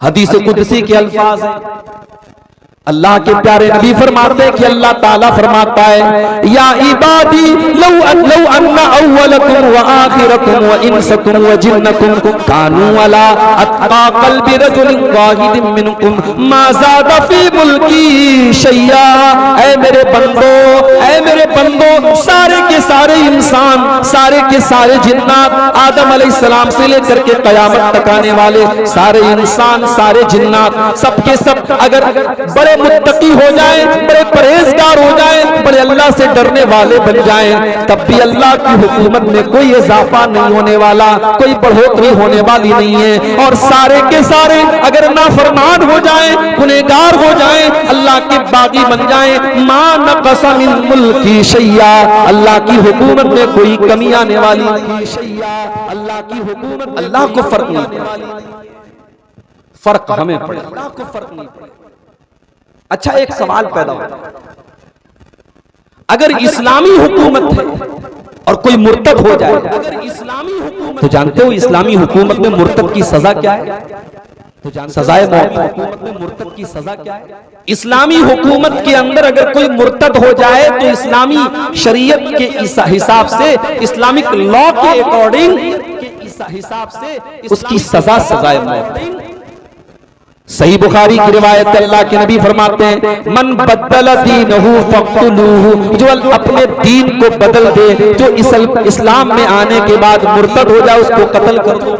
हदीस कुदसी के अल्फाज हैं। अल्लाह के प्यारे नबी फरमाते हैं कि अल्लाह ताला फरमाता है, या इबादी लौ अन्ना अव्वलकुम व आखिरकुम व इंसकुम व जिन्नकुम कानू अला अत्का क़ल्बि रजुलिन वाहिदिन मिनकुम मा ज़ादा फी मुल्की शैया। ऐ मेरे बंदो, सारे के सारे इंसान, सारे के सारे जिन्नात, आदम अलैहिस्सलाम से लेकर के कयामत तक आने वाले सारे इंसान, सारे जिन्नात, सबके सब अगर बड़े मुत्तकी हो जाएं, बड़े परहेजगार हो जाएं, बड़े अल्लाह से डरने वाले बन जाएं, तब भी अल्लाह की हुकूमत में कोई इजाफा नहीं होने वाला, कोई बढ़ोतरी होने वाली नहीं है। और सारे के सारे अगर नाफरमान हो जाएं, गुनहगार हो जाएं, अल्लाह के बागी बन जाएं, मा नक़सा मिन मुल्की शैया, अल्लाह की हुकूमत में कोई कमी आने वाली नहीं। शैया, अल्लाह की हुकूमत, अल्लाह को फर्क नहीं, फर्क हमें पड़े, अल्लाह को फर्क नहीं पड़े। अच्छा, एक सवाल पैदा होता है, अगर इस्लामी हुकूमत है और कोई मुर्तद हो जाए, अगर इस्लामी हुकूमत, तो जानते हो इस्लामी हुकूमत में मुर्तद की सजा क्या है? तो सजाए मौत। हुकूमत में मुर्तद की सजा क्या है? इस्लामी हुकूमत के अंदर अगर कोई मुर्तद हो जाए तो इस्लामी शरीयत के हिसाब से, इस्लामिक लॉ के अकॉर्डिंग हिसाब से उसकी सजा सजाए मौत। सही बुखारी की रिवायत, अल्लाह के नबी फरमाते हैं, मन बदल दीनहु फक्तुलूहु, जो अपने दीन को बदल दे, जो इस्लाम में आने के बाद मुर्तद हो जाए, उसको कत्ल कर दो।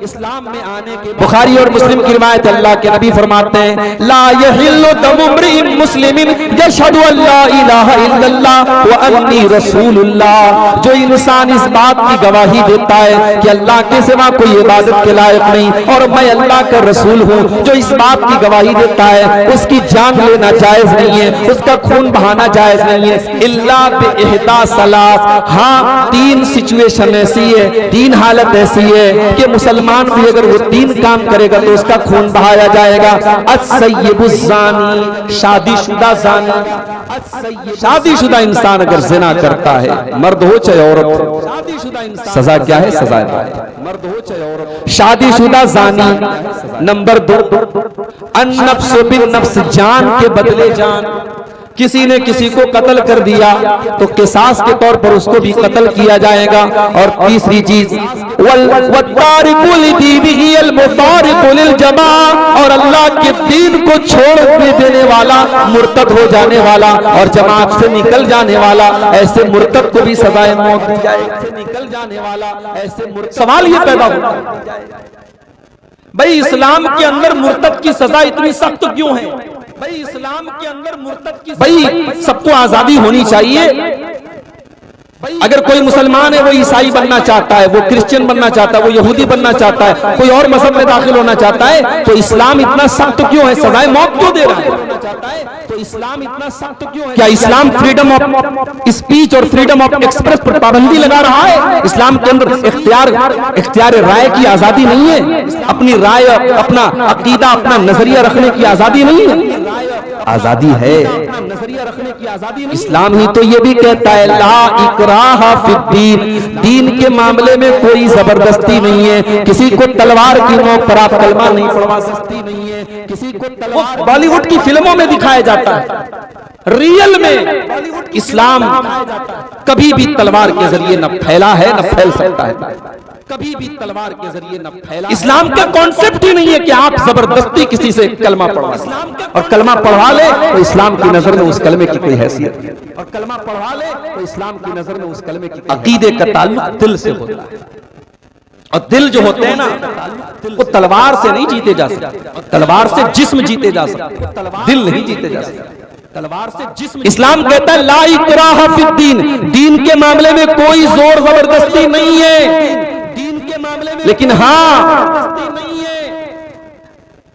इस्लाम में आने के बुखारी और मुस्लिम की रिवायत, अल्लाह के नबी फरमाते हैं, ला यहिल्लु दमु इम्रिइन मुस्लिमिन यशहदु अल्ला इलाहा इल्लल्लाह व अन्नी रसूलुल्लाह। जो इंसान इस बात की गवाही देता है कि अल्लाह के सिवा कोई इबादत के लायक नहीं और मैं अल्लाह का रसूल हूँ, जो इस बात की गवाही देता है, उसकी जान लेना जायज नहीं है, उसका खून बहाना जायज नहीं है, इल्ला बिइहदा सलास। हाँ, तीन सिचुएशन ऐसी है, तीन हालत ऐसी है कि मुसलमान भी अगर वो तीन काम करेगा तो उसका खून बहाया जाएगा। अस्सय्यिबुज़्ज़ानी, शादीशुदा ज़ानी, शादीशुदा इंसान अगर ज़िना करता है, मर्द हो चाहे औरत हो, शादीशुदा इंसान, सजा क्या है? सजा मर्द हो चाहे औरत। शादीशुदा ज़ानी। नंबर 2, अन्नफ्स बिन नफ्स, जान के बदले जान। किसी ने किसी को कत्ल कर दिया तो किसास के तौर पर उसको भी कत्ल किया जाएगा। और तीसरी चीज, और अल्लाह के दीन को छोड़ देने वाला, मुर्तद हो जाने वाला और जमात से निकल जाने वाला, ऐसे मुर्तद को भी सजाए मौत दी जाएगी। निकल जाने वाला ऐसे। सवाल ये पैदा होता है, भाई इस्लाम के अंदर मुर्तद की सजा इतनी सख्त क्यों है? भाई इस्लाम के अंदर मुर्तद की, भाई सबको आजादी होनी चाहिए। अगर कोई मुसलमान है वो ईसाई बनना चाहता है, वो क्रिश्चियन बनना चाहता है, वो यहूदी बनना चाहता है, कोई और मजहब में दाखिल होना चाहता है, तो इस्लाम इतना सख्त क्यों है? सजाए मौत क्यों दे रहा है? तो इस्लाम इतना सख्त क्यों है? क्या इस्लाम फ्रीडम ऑफ स्पीच और फ्रीडम ऑफ एक्सप्रेस पर पाबंदी लगा रहा है? इस्लाम के अंदर इख्तियार राय की आजादी नहीं है, अपनी राय, अपना अकीदा, अपना नजरिया रखने की आजादी नहीं है। आजादी है, नजरिया रखने की आजादी नहीं। इस्लाम ही तो ये भी कहता है, ला इकराहा फिद्दीन, दीन के मामले में कोई जबरदस्ती नहीं है। किसी को तलवार की नोक पर आप कलमा नहीं पढ़वा सकती, नहीं है किसी को तलवार। बॉलीवुड की फिल्मों में दिखाया जाता है, रियल में इस्लाम कभी भी तलवार के जरिए न फैला है न फैल सकता है, कभी भी तलवार के जरिए न फैला। इस्लाम का कॉन्सेप्ट ही नहीं है कि आप जबरदस्ती किसी से कलमा पढ़वा, और कलमा पढ़वा ले तो इस्लाम की नजर में उस कलमे की कोई हैसियत नहीं, और कलमा पढ़वा ले तो इस्लाम की नजर में उस कलमे की। अकीदे का ताल्लुक दिल से होता है, और दिल जो होते हैं ना, वो तलवार से नहीं जीते जा सकते, तलवार से जिस्म जीते जा सकते, दिल नहीं जीते जा सकते। तलवार से जिस्म। इस्लाम कहता है ला इकराहा फिद्दीन, दीन के मामले में कोई जोर जबरदस्ती नहीं है, दीन के मामले में। लेकिन हाँ, नहीं है,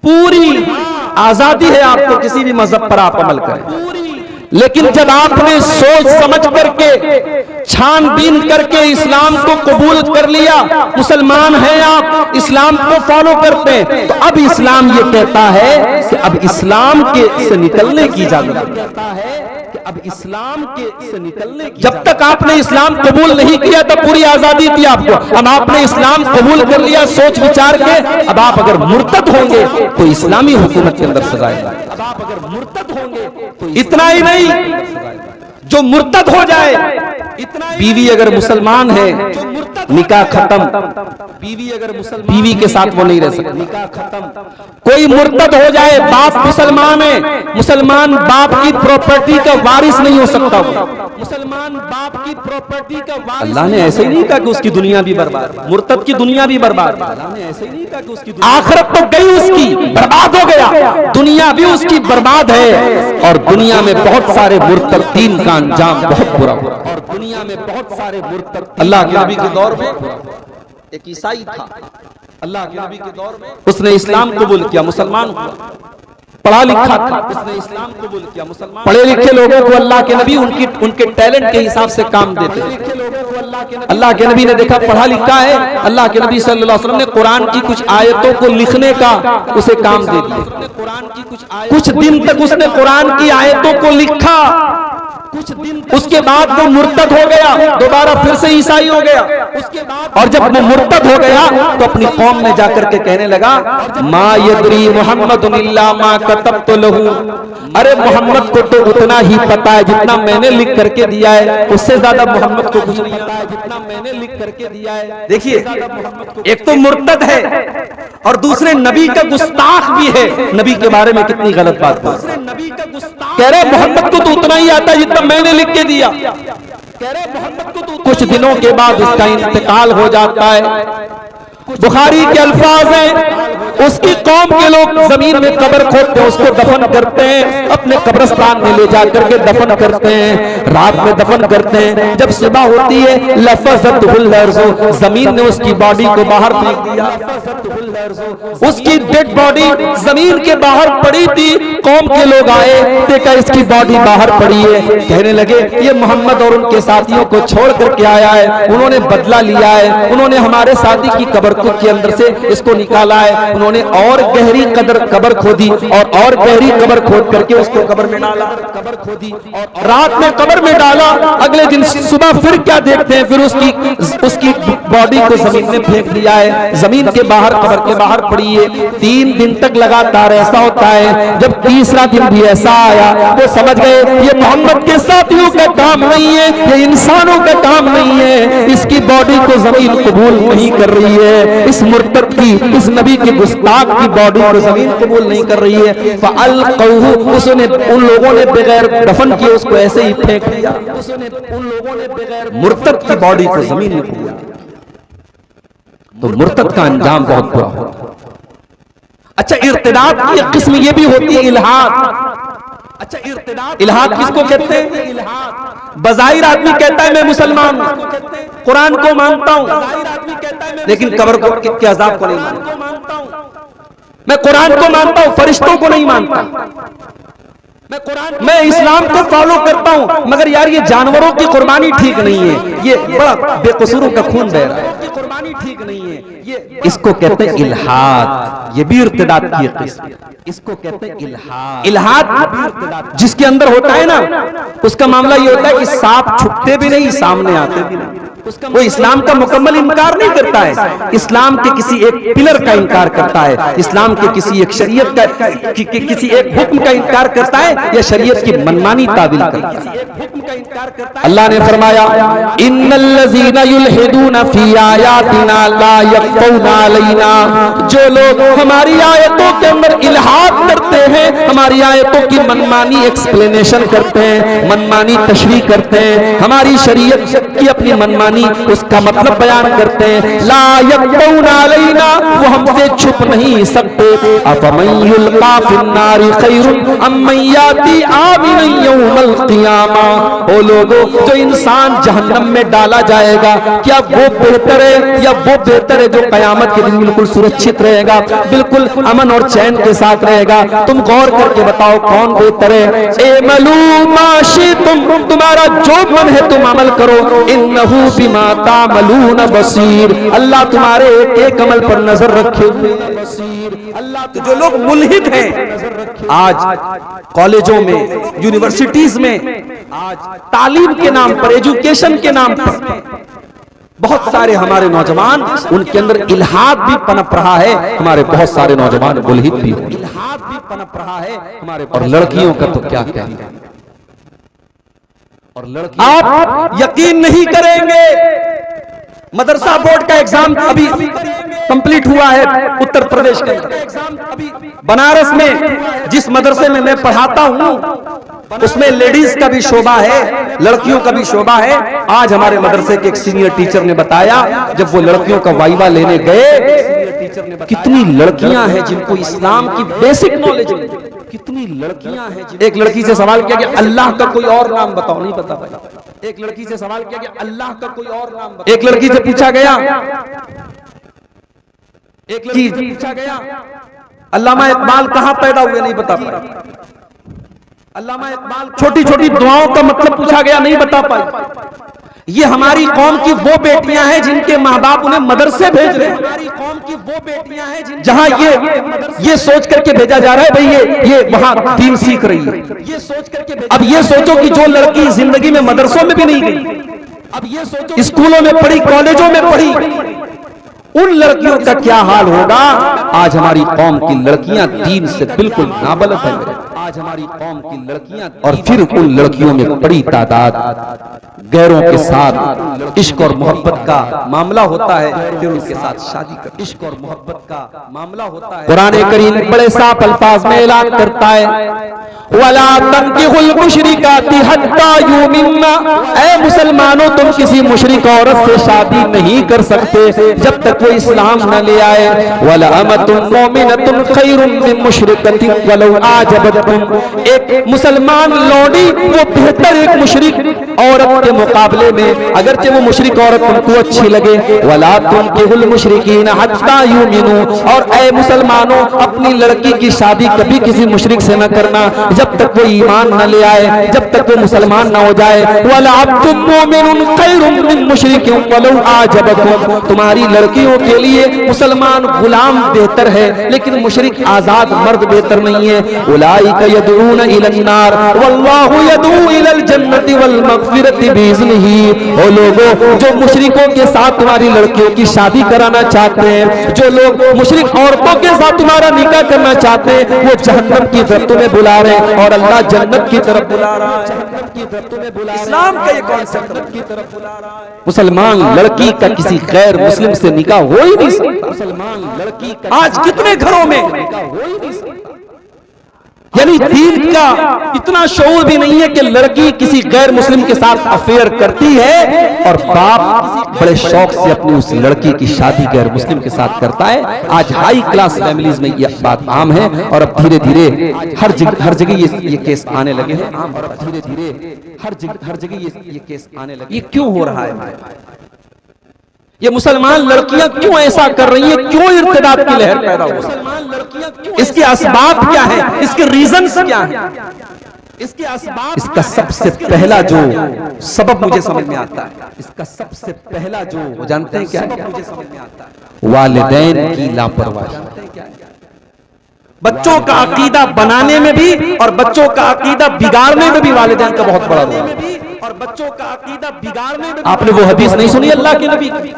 पूरी आजादी है आपको किसी भी मजहब पर आप अमल करें। लेकिन जब आपने सोच समझ करके, छानबीन करके इस्लाम को कबूल कर लिया, मुसलमान हैं आप, इस्लाम को फॉलो करते हैं, तो अब इस्लाम ये कहता है कि अब इस्लाम के से निकलने की इजाजत कहता है कि अब इस्लाम के से निकलने की, जब तक आपने इस्लाम कबूल नहीं किया तब पूरी आजादी थी आपको। अब आपने इस्लाम कबूल कर लिया सोच विचार के, अब आप अगर मुर्तद होंगे तो इस्लामी हुकूमत के अंदर सजाएगा। अब आप अगर मुर्तद होंगे तो इतना ही नहीं, जो मुर्तद हो जाए, बीवी अगर मुसलमान है निकाह खत्म, बीवी अगर मुसलमान, बीवी के साथ वो नहीं रह सकती, निकाह खत्म। कोई मुर्तद हो जाए, बाप मुसलमान है, मुसलमान बाप की प्रॉपर्टी का वारिस नहीं हो सकता, मुसलमान बाप की प्रॉपर्टी का वारिस। अल्लाह ने ऐसे ही नहीं कहा कि उसकी दुनिया भी बर्बाद, मुर्तद की दुनिया भी बर्बाद। अल्लाह ने ऐसे ही नहीं कहा कि उसकी आखिरत तो गई, उसकी बर्बाद हो गया, दुनिया भी उसकी बर्बाद है। और दुनिया में बहुत सारे मुर्तदीन का अंजाम बहुत बुरा हुआ, और दुनिया में बहुत सारे मुर्तद। अल्लाह के नबी के दौर में एक ईसाई था, अल्लाह के नबी के दौर में उसने इस्लाम कबूल किया, मुसलमान हुआ, पढ़ा लिखा था, उसने इस्लाम कबूल किया, मुसलमान। पढ़े लिखे लोगों को अल्लाह के नबी उनके टैलेंट के हिसाब से काम देते हैं। अल्लाह के नबी ने देखा पढ़ा लिखा है, अल्लाह के नबी सल्लल्लाहु अलैहि वसल्लम ने कुरान की कुछ आयतों को लिखने का उसे काम दे दिया। कुछ दिन तक उसने कुरान की आयतों को लिखा, कुछ दिन उसके बाद वो मुर्तद हो गया, दोबारा फिर से ईसाई हो गया। उसके बाद और जब वो मुर्तद हो गया तो अपनी कौम में जाकर के कहने लगा, मा यदरी मुहम्मदुन इल्ला मा कतबतु लहू, अरे मोहम्मद को तो उतना ही पता है जितना मैंने लिख करके दिया है, उससे ज्यादा मोहम्मद को कुछ नहीं पता है जितना मैंने लिख करके दिया है। देखिए, एक तो मुर्तद है और दूसरे नबी का गुस्ताख भी है। नबी के बारे में कितनी गलत बात है, कह रहे मोहम्मद को तो उतना ही आता है जितना मैंने लिख के दिया। कह रहे मोहम्मद को तो कुछ दिनों के बाद उसका इंतकाल हो जाता है। बुखारी के अल्फाज हैं, उसकी कौम के लोग जमीन में कब्र खोदते हैं, उसको दफन करते हैं, अपने कब्रिस्तान में ले जाकर के दफन करते हैं, रात में दफन करते हैं। जब सुबह होती है लफज़तहुल अर्ज़ु, जमीन ने उसकी बॉडी को बाहर फेंक दिया, उसकी डेड बॉडी जमीन के बाहर पड़ी थी। कौम के लोग आए, देखा इसकी बॉडी बाहर पड़ी है, कहने लगे ये मोहम्मद और उनके साथियों को छोड़ करके आया है, उन्होंने बदला लिया है, उन्होंने हमारे साथी की कब्र के अंदर से इसको निकाला है, उन्होंने और गहरी कब्र खोदी और गहरी कब्र खोद करके उसको कब्र में डाला, कब्र खोदी और रात में कब्र में डाला। अगले दिन सुबह फिर क्या देखते हैं, फिर उसकी बॉडी को जमीन में फेंक दिया है, जमीन के बाहर कब्र के बाहर पड़ी है। 3 दिन तक लगातार ऐसा होता है। जब तीसरा दिन भी ऐसा आया, वो समझ गए ये मोहम्मद के साथियों का काम नहीं है, ये इंसानों का काम नहीं है, इसकी बॉडी को जमीन कबूल नहीं कर रही है, इस मुर्तद की, इस नबी के गुस्ताख की बॉडी को जमीन कबूल नहीं कर रही है। फ़अल्क़ौहु, उसने उन लोगों ने बगैर दफन किए उसको ऐसे ही फेंक दिया, उन लोगों ने बगैर मुर्तद की बॉडी को जमीन में फेंक दिया। तो मुर्तद का अंजाम बहुत बुरा होता है। अच्छा, इर्तिदाद की एक किस्म ये भी होती है इल्हाद। अच्छा, इल्हाद किसको कहते हैं? बज़ाहिर आदमी कहता है मैं मुसलमान हूं, कुरान को मानता हूं, लेकिन कब्र के अज़ाब को नहीं मानता। मैं कुरान को मानता हूं, फरिश्तों को नहीं मानता। मैं इस्लाम को फॉलो करता हूं, मगर यार ये जानवरों की कुर्बानी ठीक नहीं है, ये बड़ा बेकसूरों का खून बह रहा है, कुर्बानी ठीक नहीं है, ये इसको कहते हैं इल्हाद। ये भी इर्तिदाद की एक किस्म, इसको कहते हैं इल्हाद। इल्हाद जिसके अंदर होता है ना, उसका मामला ये होता है कि सांप छुपते भी नहीं, सामने आते भी नहीं। वो इस्लाम का मुकम्मल इनकार नहीं करता है, इस्लाम के किसी एक पिलर का इनकार करता है, इस्लाम के किसी एक शरीयत का किसी एक हुक्म का इनकार करता है, या शरीयत की मनमानी तावील करता है। अल्लाह ने फरमाया, इन्नल्लज़ीना युल्हिदूना फी आयातिना ला यख्फौना अलैना, जो लोग हमारी आयतों के अंदर इल्हाद करते हैं, हमारी आयतों की मनमानी एक्सप्लेनेशन करते हैं, मनमानी तशरीह करते हैं, हमारी शरीयत की अपनी मनमानी उसका मतलब बयान करते हैं, ला यख्फौना अलैना, वो हमसे छुप नहीं सकते। अफमन युल्का फिन्नारि खैरुन अम्मन याती आमिनन यौमल क़ियामा, ओ लोगों, जो इंसान जहन्नम में डाला जाएगा, क्या वो बेहतर है, या वो बेहतर है जो कयामत के दिन बिल्कुल सुरक्षित रहेगा, बिल्कुल अमन और चैन के साथ रहेगा? तुम गौर के बताओ कौन बेहतर है। ए मलूमाशी तुम्हारा जो मन है तुम अमल करो, इन्नहु बिमा तामलून बसीर, अल्लाह तुम्हारे एक एक अमल पर नजर रखे हुए बसीर। अल्लाह तो जो लोग मुल्हिद हैं आज कॉलेजों में, यूनिवर्सिटीज में, आज तालीम के नाम पर, एजुकेशन के नाम पर बहुत सारे हमारे नौजवान, उनके अंदर इल्हाद भी पनप रहा है, हमारे बहुत सारे नौजवान मुल्हिद भी इल्हाद भी पनप रहा है हमारे। और लड़कियों का तो क्या कहना, और लड़की आप यकीन नहीं करेंगे, मदरसा बोर्ड का एग्जाम अभी कंप्लीट हुआ है उत्तर प्रदेश के एग्जाम अभी बनारस में, जिस मदरसे में मैं पढ़ाता हूं उसमें लेडीज का भी शोभा है, लड़कियों का भी शोभा है। आज हमारे मदरसे के एक सीनियर टीचर ने बताया, जब वो लड़कियों का वाइवा लेने गए, कितनी लड़कियां हैं जिनको इस्लाम की बेसिक नॉलेज है, कितनी लड़कियां हैं। एक लड़की से सवाल किया कि अल्लाह का कोई और नाम बताओ, नहीं बता पाया। एक लड़की से सवाल किया कि अल्लाह का कोई और नाम बताओ। एक लड़की से पूछा गया, एक लड़की से पूछा गया अल्लामा इकबाल कहां पैदा हुए, नहीं बता पाया। अल्लामा इकबाल छोटी छोटी दुआओं का मतलब पूछा गया, नहीं बता पाई। ये हमारी कौम की वो बेटियां हैं जिनके माँ बाप उन्हें मदरसे भेज रहे हैं। हमारी कौम की वो बेटियां हैं जहां ये सोच करके भेजा जा रहा है भाई ये वहां दीन सीख रही है, ये सोच करके। अब ये सोचो कि जो लड़की जिंदगी में मदरसों में भी नहीं गई, अब ये सोचो स्कूलों में पढ़ी, कॉलेजों में पढ़ी, उन लड़कियों का क्या हाल होगा। आज हमारी कौम की लड़कियां दीन से बिल्कुल नाबलद है। आज हमारी कौम की लड़कियां, और फिर उन लड़कियों में बड़ी तादाद गैरों के साथ इश्क और मोहब्बत का मामला होता है, फिर उनके साथ शादी कर, इश्क और मोहब्बत का मामला होता है। कुरान करीम बड़े साफ अल्फाज में ऐलान करता है, वला तंकिहुल मुशरिकाति हत्ता युमिन्ना, ऐ मुसलमानों तुम किसी मुशरिक औरत से शादी नहीं कर सकते जब तक वो इस्लाम न ले आए। वला अमतुन मुमिनतुन खैरुम मिन मुशरिकतिन वलौ आजबतकुम, एक मुसलमान लौंडी वो बेहतर एक मुशरिक औरत के मुकाबले में, अगरचे वो मुशरिक औरत तुमको अच्छी लगे। वला तुनकिहुल मुशरिकीन हत्ता युमिनू, और ऐ मुसलमानों अपनी लड़की की शादी कभी किसी मुशरिक से न करना जब तक वो ईमान न ले आए, जब तक वो मुसलमान न हो जाए। वला अब्दुन मुमिनुन खैरुम मिन मुशरिकिन वलौ आजबकुम, तुम्हारी लड़कियों के लिए मुसलमान गुलाम बेहतर है लेकिन मुशरिक आजाद मर्द बेहतर नहीं है। उलाइका यदऊन इलन नार वल्लाहु यदऊ इलल जन्नति वल मगफिरति बिइज़्निही, ओ लोगों जो मुशरिकों के साथ तुम्हारी लड़कियों की शादी कराना चाहते हैं, जो लोग मुशरिक औरतों के साथ तुम्हारा निकाह करना चाहते हैं, वो जहन्नम की तरफ तुम्हें बुला रहे हैं और अल्लाह जन्नत की तरफ बुला रहा है, जहन्नम की तरफ तुम्हें बुला रहा है। इस्लाम का ये कॉन्सेप्ट की तरफ बुला रहा है। मुसलमान लड़की का किसी गैर मुस्लिम से निकाह हो ही नहीं सकता। मुसलमान लड़की का आज कितने घरों में निकाह हो ही नहीं सकता। यानी दीन का इतना शऊर भी नहीं है कि लड़की किसी गैर मुस्लिम के साथ अफेयर करती है और बाप बड़े शौक से अपनी उस लड़की की शादी गैर मुस्लिम के साथ करता है। आज हाई क्लास फैमिलीज में ये बात आम है और अब धीरे धीरे हर जगह ये केस आने लगे हैं। और अब धीरे धीरे हर जगह ये केस आने लगे। ये क्यों हो रहा है? ये मुसलमान लड़कियां क्यों ऐसा कर रही हैं? क्यों इर्तिदाद की लहर पैदा हो रही है? इसके असबाब क्या है? इसके रीजंस क्या है? इसके असबाब, इसका सबसे पहला जो सबब मुझे समझ में आता है, इसका सबसे पहला जो जानते हैं क्या मुझे समझ में आता है? वालिदैन की लापरवाही। बच्चों का अकीदा बनाने में भी और बच्चों का अकीदा बिगाड़ने में भी वालिदैन का बहुत बड़ा रोल है। और बच्चों का अकीदा बिगाड़ने में, आपने वो हदीस नहीं सुनी अल्लाह के नबी की?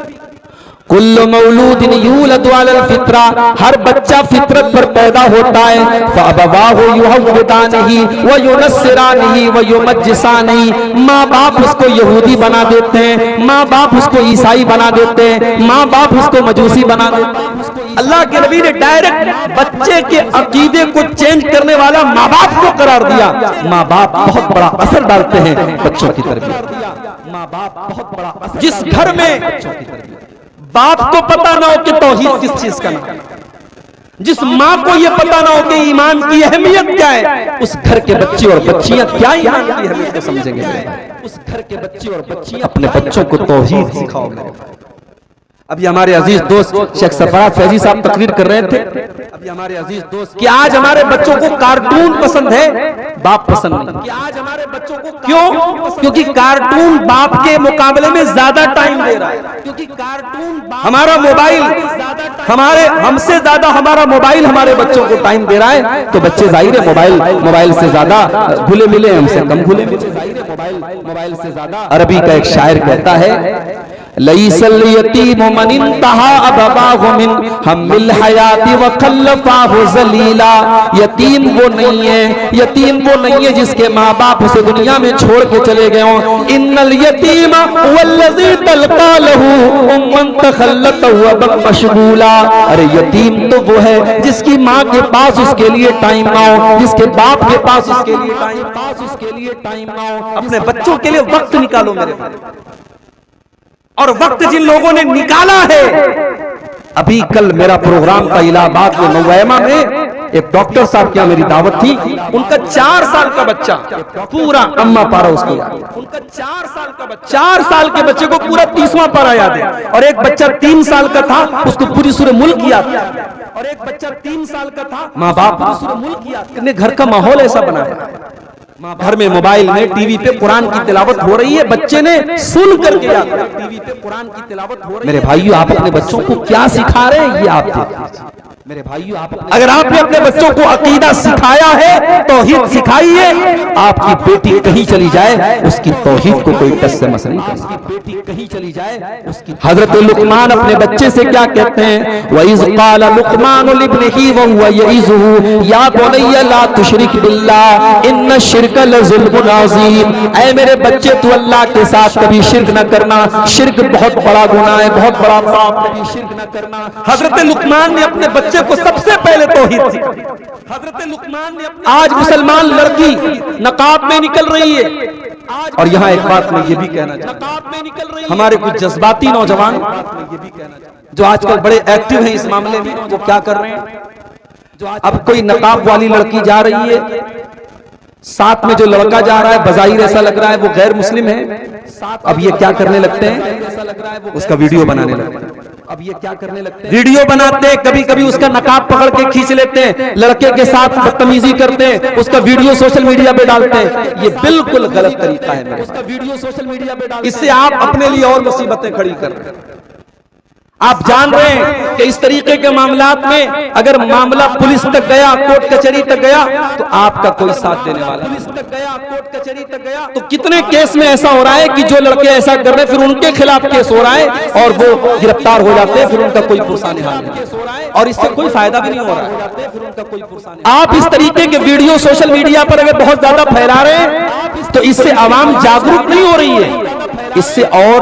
कुल्लु मौलूदिन यूलदु अलल फित्रा, हर बच्चा फितरत पर पैदा होता है। फअबवाहु युहव्विदानिही व युनस्सिरानिही व युमज्जिसानिही, माँ बाप उसको यहूदी बना देते हैं, माँ बाप उसको ईसाई बना देते हैं, माँ बाप उसको मजूसी बना देते हैं। अल्लाह के नबी ने डायरेक्ट बच्चे के अकीदे को चेंज करने वाला माँ बाप को करार दिया। माँ बाप बहुत बड़ा असर डालते हैं बच्चों की तरबियत। माँ बाप बहुत बड़ा असर, जिस घर में बाप को पता ना हो कि तौहीद किस चीज का नाम, जिस माँ को यह पता ना हो कि ईमान की अहमियत क्या है, उस घर के बच्चे और बच्चियां क्या ईमान की अहमियत को समझेंगे? उस घर के बच्चे और बच्चियां अपने बच्चों को तौहीद सिखाओ। अभी हमारे अजीज दोस्त शेख सरफराज फैजी साहब तकरीर कर रहे थे, अभी हमारे अजीज दोस्त कि आज हमारे बच्चों को कार्टून पसंद है, बाप पसंद नहीं। कि आज हमारे बच्चों को क्यों? क्योंकि कार्टून बाप के मुकाबले में ज्यादा टाइम दे रहा है। क्योंकि कार्टून हमारा मोबाइल हमसे ज्यादा हमारा मोबाइल हमारे बच्चों को टाइम दे रहा है, तो बच्चे जाहिर है मोबाइल से ज्यादा घुले मिले, हमसे कम घुले मिले, मोबाइल से ज्यादा। अरबी का एक शायर कहता है, लईसल यतीम मन इंतहा अबवाहु मिन हम्मिल हयाती व खल्लफाहु जलीला। यतीम वो नहीं है जिसके माँ बाप उसे दुनिया में छोड़ के चले गए हों। इन्नल यतीम वल्लज़ी तलका लहू उम्मन तखल्लत व मशगूला। अरे यतीम तो वो है जिसकी माँ के पास उसके लिए टाइम ना हो, जिसके बाप के पास उसके लिए टाइम ना हो। अपने बच्चों के लिए वक्त निकालो मेरे भाई। और वक्त जिन लोगों ने निकाला है, अभी कल मेरा प्रोग्राम था इलाहाबाद में नौवैमा में, एक डॉक्टर साहब की मेरी दावत थी, उनका 4 साल का बच्चा पूरा अम्मा पारा उसको याद, उनका 4 साल के बच्चे को पूरा 30वां पारा याद है। और एक बच्चा 3 साल का था, उसको पूरी सूरह मुल्क याद था। और एक बच्चा 3 साल का था, माँ बाप पूरी सूरह मुल्क याद। कितने घर का माहौल ऐसा बना है, घर में मोबाइल में टीवी पे कुरान की तिलावत हो रही है, बच्चे ने सुन करके याद किया। टीवी पे कुरान की तिलावत हो रही है। मेरे भाइयों, आप अपने बच्चों को क्या सिखा रहे हैं, ये आप देखिए। मेरे भाइयों, अगर आपने अपने बच्चों को अकीदा सिखाया है, तौहीद सिखाइए। आपकी बेटी कहीं चली जाए, उसकी तौहीद को कोई टस से मस नहीं करता। बेटी कहीं चली जाए, उसकी हजरत लुकमान अपने बच्चे से क्या कहते हैं, वइज़ क़ाल लुकमान लिब्निही व हुवा यईज़ुहु या बुनय्या ला तुशरिक बिल्लाह इन्न शिर्क लज़ुल्मुन अज़ीम। ऐ मेरे बच्चे, तू अल्लाह के साथ कभी शिर्क न करना, शिर्क बहुत बड़ा गुनाह है, बहुत बड़ा पाप, कभी शिर्क न करना। हजरत लुकमान ने अपने बच्चे को सबसे पहले तौहीद सिखाई। हजरत लुकमान ने आज मुसलमान लड़की नकाब में निकल रही है। और यहाँ एक बात मैं ये भी कहना चाहता हूं, हमारे कुछ जज्बाती नौजवान जो आजकल बड़े एक्टिव हैं इस मामले में, वो क्या कर रहे हैं, अब कोई नकाब वाली लड़की जा रही है, साथ में जो लड़का जा रहा है बज़ाहिर ऐसा लग रहा है वो गैर मुस्लिम है। अब ये क्या करने लगते हैं, उसका वीडियो बनाने लगते हैं। अब ये क्या करने लगते हैं, वीडियो बनाते हैं, कभी कभी उसका नकाब पकड़ के खींच लेते हैं, लड़के के साथ बदतमीजी करते हैं, उसका वीडियो सोशल मीडिया पे डालते हैं। ये बिल्कुल गलत तरीका है, उसका वीडियो सोशल मीडिया पे डालते हैं। इससे आप अपने लिए और मुसीबतें खड़ी कर रहे हैं। आप जान रहे हैं कि इस तरीके के मामलात में अगर मामला पुलिस तक गया, कोर्ट कचहरी तक गया, तो आपका कोई साथ देने वाला, पुलिस तक गया, कोर्ट कचहरी तक गया, तो कितने केस में ऐसा हो रहा है कि जो लड़के ऐसा कर रहे हैं, फिर उनके खिलाफ केस हो रहा है और वो गिरफ्तार हो जाते हैं, फिर उनका कोई पुरसाने हाल नहीं, और इससे कोई फायदा भी नहीं हो रहा है, फिर उनका कोई पुरसाने। आप इस तरीके के वीडियो सोशल मीडिया पर अगर बहुत ज्यादा फैला रहे हैं, तो इससे आवाम जागरूक नहीं हो रही है, इससे और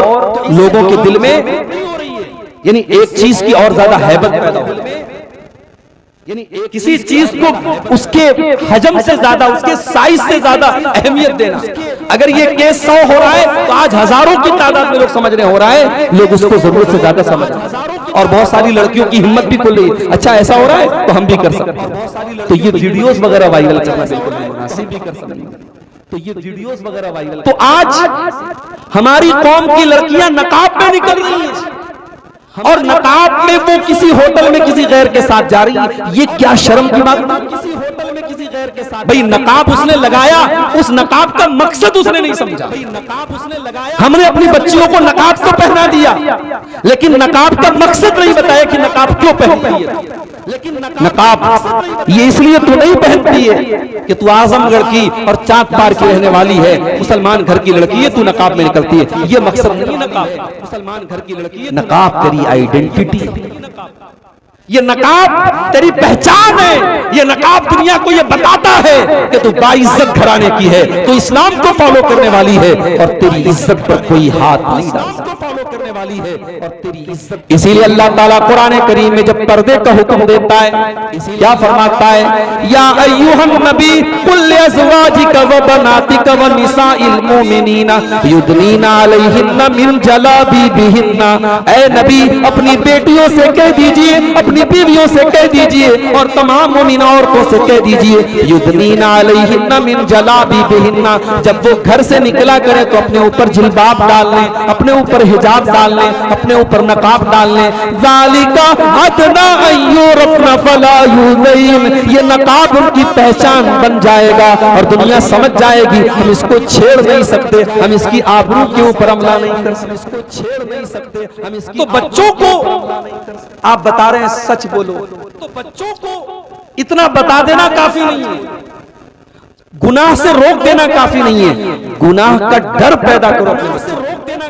लोगों के दिल में यानी एक चीज की और ज्यादा हैबत पैदा हो, यानी किसी चीज को उसके हजम से ज्यादा, उसके साइज से ज्यादा अहमियत देना। अगर ये केस 100 हो रहा है, तो आज हजारों की तादाद में लोग समझ रहे हो रहा है, लोग उसको जरूरत से ज्यादा समझ रहे हैं। और बहुत सारी लड़कियों की हिम्मत भी खुल रही है, अच्छा ऐसा हो रहा है तो हम भी कर सकते हैं। तो ये वीडियोस वगैरह वायरल करना बिल्कुल नहीं मुनासिब भी कर सकते हैं। तो ये वीडियोस वगैरह वायरल, तो आज हमारी कौम की लड़कियां नकाब में निकल रही है और नकाब में वो किसी होटल में किसी गैर के साथ जा रही है। ये क्या शर्म की बात, किसी होटल में किसी गैर के साथ। भाई नकाब उसने लगाया, उस नकाब का मकसद उसने नहीं समझा। नकाब उसने लगाया, हमने अपनी बच्चियों को नकाब तो पहना दिया, लेकिन नकाब का मकसद नहीं बताया कि नकाब क्यों पहनती है। लेकिन नकाब ये इसलिए तो नहीं पहनती है कि तू आजमगढ़ की और चांद पार की रहने वाली है, मुसलमान घर की लड़की है, तू नकाब में निकलती है, ये मकसद नहीं। नकाब मुसलमान घर की लड़की है, नकाब तेरी आइडेंटिटी, ये नकाब तेरी पहचान है, ये नकाब दुनिया को ये बताता है कि तू बाइज्जत घराने की है, तू इस्लाम को फॉलो करने वाली है और तेरी इज्जत पर कोई हाथ नहीं डालता, करने वाली है और तेरी इज्जत। इसीलिए अल्लाह ताला कुरान करीम में जब पर्दे का हुक्म देता है, क्या फरमाता है, या अय्युहन नबी कुल लिअज़वाजिका व बनातिका व निसाइल मुमिनीना युदनीना अलैहिन्ना मिन जलाबिबिहिन्ना। ऐ नबी, अपनी बेटियों से कह दीजिए, अपनी बीवियों से कह दीजिए और तमाम मोमिन औरतों से कह दीजिए, युदनीना अलैहिन्ना मिन जलाबिबिहिन्ना। जब वो घर से निकला करे तो अपने ऊपर जिल्बाब डाल लें, अपने ऊपर हिजाब हिजाब डाल लें, अपने ऊपर नकाब डाल लें। ज़ालिका अदना अय्युरफ़ना फला युज़ैन, ये नकाब उनकी पहचान बन जाएगा और दुनिया समझ जाएगी हम इसको छेड़ नहीं सकते, हम इसकी आबरू के ऊपर हमला नहीं कर सकते, इसको छेड़ नहीं सकते हम इसकी। तो बच्चों को आप बता रहे हैं सच बोलो, तो बच्चों को इतना बता देना काफी नहीं है, गुनाह से रोक देना काफी नहीं है, गुनाह का डर पैदा करो अपने बच्चों,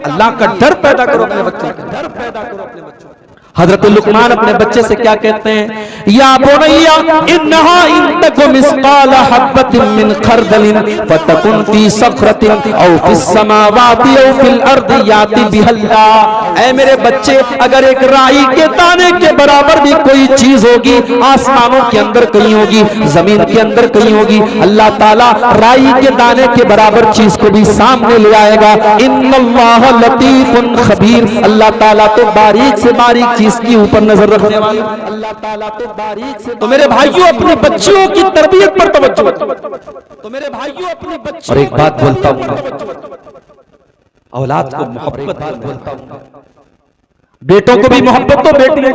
अल्लाह का डर पैदा करो अपने बच्चों का, डर पैदा करो अपने बच्चों। हजरत लुकमान अपने बच्चे से क्या कहते हैं, या बुनैया इन्नहा इन तकु मिस्काल हब्बतिन मिन खरदलिन फतकुन फी सखरतिन औ फिस समावाति औ फिल अर्दि याति बिहल्लाह। ऐ मेरे बच्चे, अगर एक राई के दाने के बराबर भी कोई चीज होगी, आसमानों के अंदर कहीं होगी, जमीन के अंदर कहीं होगी, अल्लाह ताला राई के दाने के बराबर चीज को भी सामने ले आएगा। इन्नल्लाह लतीफुन खबीर, अल्लाह ताला तो बारीक से बारीक चीज के ऊपर नजर रखने वाला, अल्लाह ताला तो बारीक से। तो मेरे भाइयों, अपने बच्चों की तरबियत पर तवज्जो, तो मेरे भाइयों अपने बच्चों। और एक बात बोलता हूं, औलाद को मोहब्बत बोलता हूं, बेटों को भी मोहब्बत दो, बेटियों को भी